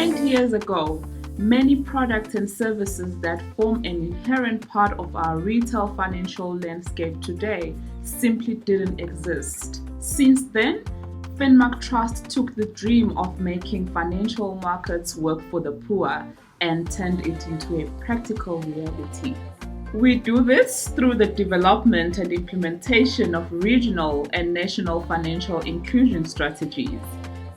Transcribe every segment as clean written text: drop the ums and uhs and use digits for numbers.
20 years ago, many products and services that form an inherent part of our retail financial landscape today simply didn't exist. Since then, FinMark Trust took the dream of making financial markets work for the poor and turned it into a practical reality. We do this through the development and implementation of regional and national financial inclusion strategies.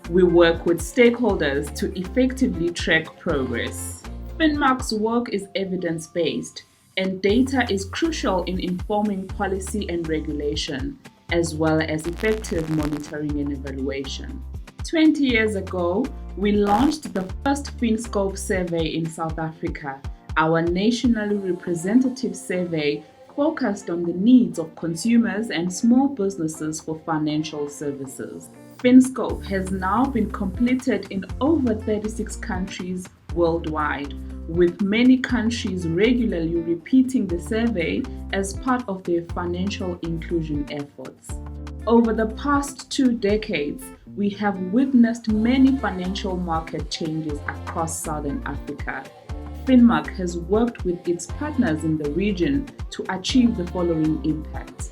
We work with stakeholders to effectively track progress. FinMark's work is evidence-based, and data is crucial in informing policy and regulation, as well as effective monitoring and evaluation. 20 years ago, we launched the first FinScope survey in South Africa. Our nationally representative survey focused on the needs of consumers and small businesses for financial services. FinScope has now been completed in over 36 countries worldwide, with many countries regularly repeating the survey as part of their financial inclusion efforts. Over the past 2 decades, we have witnessed many financial market changes across Southern Africa. FinMark has worked with its partners in the region to achieve the following impacts.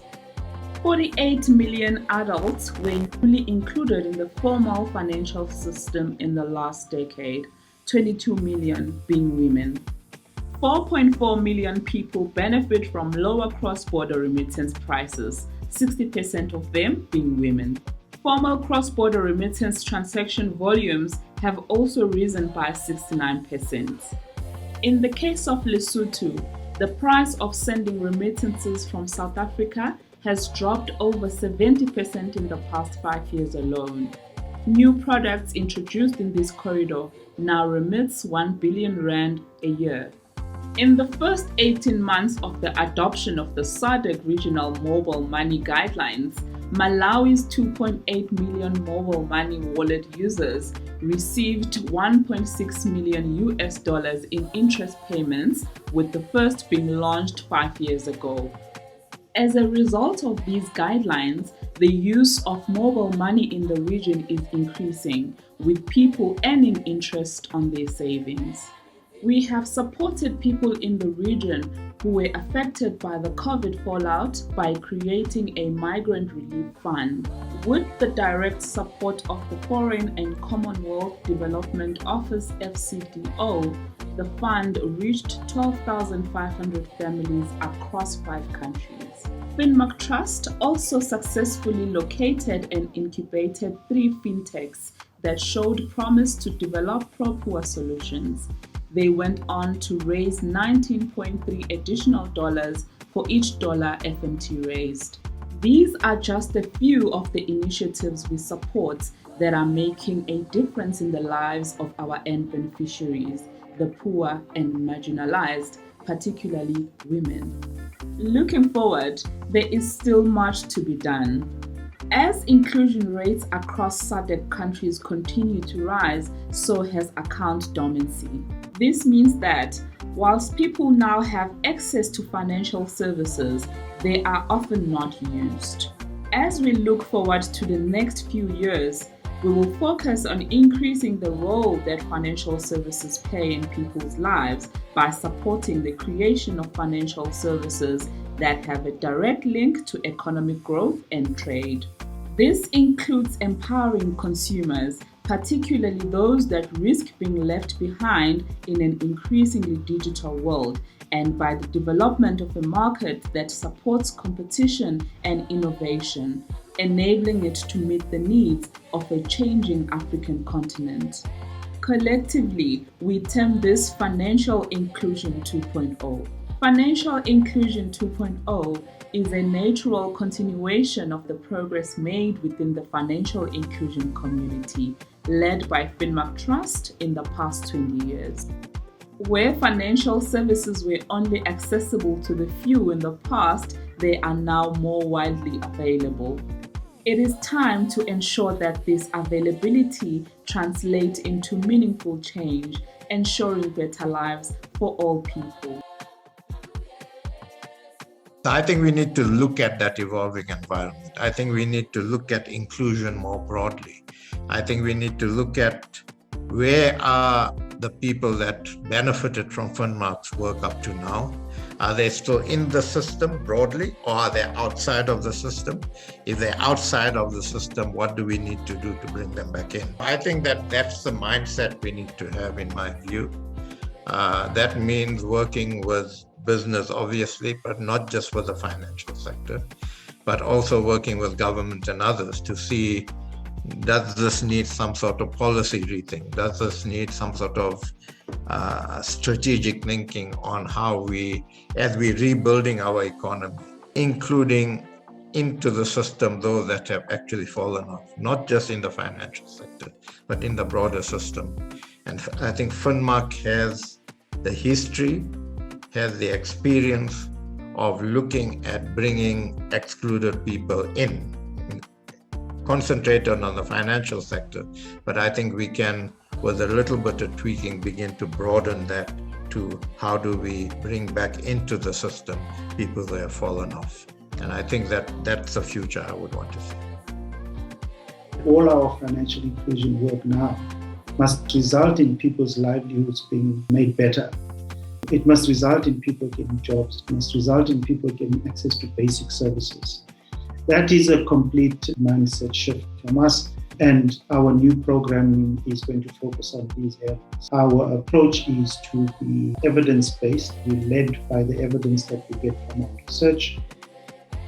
48 million adults were fully included in the formal financial system in the last decade, 22 million being women. 4.4 million people benefit from lower cross-border remittance prices, 60% of them being women. Formal cross-border remittance transaction volumes have also risen by 69%. In the case of Lesotho, the price of sending remittances from South Africa has dropped over 70% in the past 5 years alone. New products introduced in this corridor now remits 1 billion rand a year. In the first 18 months of the adoption of the SADC regional mobile money guidelines, Malawi's 2.8 million mobile money wallet users received $1.6 million in interest payments, with the first being launched 5 years ago. As a result of these guidelines, the use of mobile money in the region is increasing, with people earning interest on their savings. We have supported people in the region who were affected by the COVID fallout by creating a migrant relief fund. With the direct support of the Foreign and Commonwealth Development Office (FCDO), the fund reached 12,500 families across 5 countries. FinMark Trust also successfully located and incubated 3 fintechs that showed promise to develop pro-poor solutions. They went on to raise $19.3 additional for each dollar FMT raised. These are just a few of the initiatives we support that are making a difference in the lives of our end beneficiaries, the poor and marginalized, particularly women. Looking forward, there is still much to be done. As inclusion rates across SADC countries continue to rise, so has account dormancy. This means that whilst people now have access to financial services, they are often not used. As we look forward to the next few years, we will focus on increasing the role that financial services play in people's lives by supporting the creation of financial services that have a direct link to economic growth and trade. This includes empowering consumers, particularly those that risk being left behind in an increasingly digital world, and by the development of a market that supports competition and innovation, enabling it to meet the needs of a changing African continent. Collectively, we term this Financial Inclusion 2.0. Financial Inclusion 2.0 is a natural continuation of the progress made within the financial inclusion community, led by FinMark Trust in the past 20 years. Where financial services were only accessible to the few in the past, they are now more widely available. It is time to ensure that this availability translates into meaningful change, ensuring better lives for all people. I think we need to look at that evolving environment. I think we need to look at inclusion more broadly. I think we need to look at Where are the people that benefited from FinMark's work up to now? Are they still in the system broadly, or are they outside of the system? If they're outside of the system, what do we need to do to bring them back in? I think that that's the mindset we need to have, in my view. That means working with business, obviously, but not just with the financial sector, but also working with government and others to see, does this need some sort of policy rethink? Does this need some sort of strategic thinking on how we, as we're rebuilding our economy, including into the system those that have actually fallen off, not just in the financial sector, but in the broader system. And I think FinMark has the history, has the experience of looking at bringing excluded people in, concentrated on the financial sector, but I think we can, with a little bit of tweaking, begin to broaden that to how do we bring back into the system people that have fallen off. And I think that that's the future I would want to see. All our financial inclusion work now must result in people's livelihoods being made better. It must result in people getting jobs. It must result in people getting access to basic services. That is a complete mindset shift from us, and our new programming is going to focus on these areas. Our approach is to be evidence-based, be led by the evidence that we get from our research,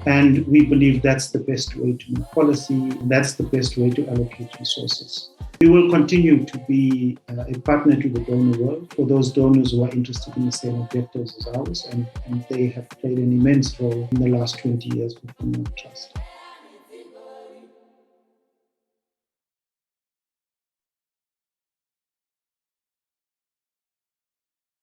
and we believe that's the best way to make policy, that's the best way to allocate resources. We will continue to be a partner to the donor world for those donors who are interested in the same objectives as ours, and they have played an immense role in the last 20 years for FinMark Trust.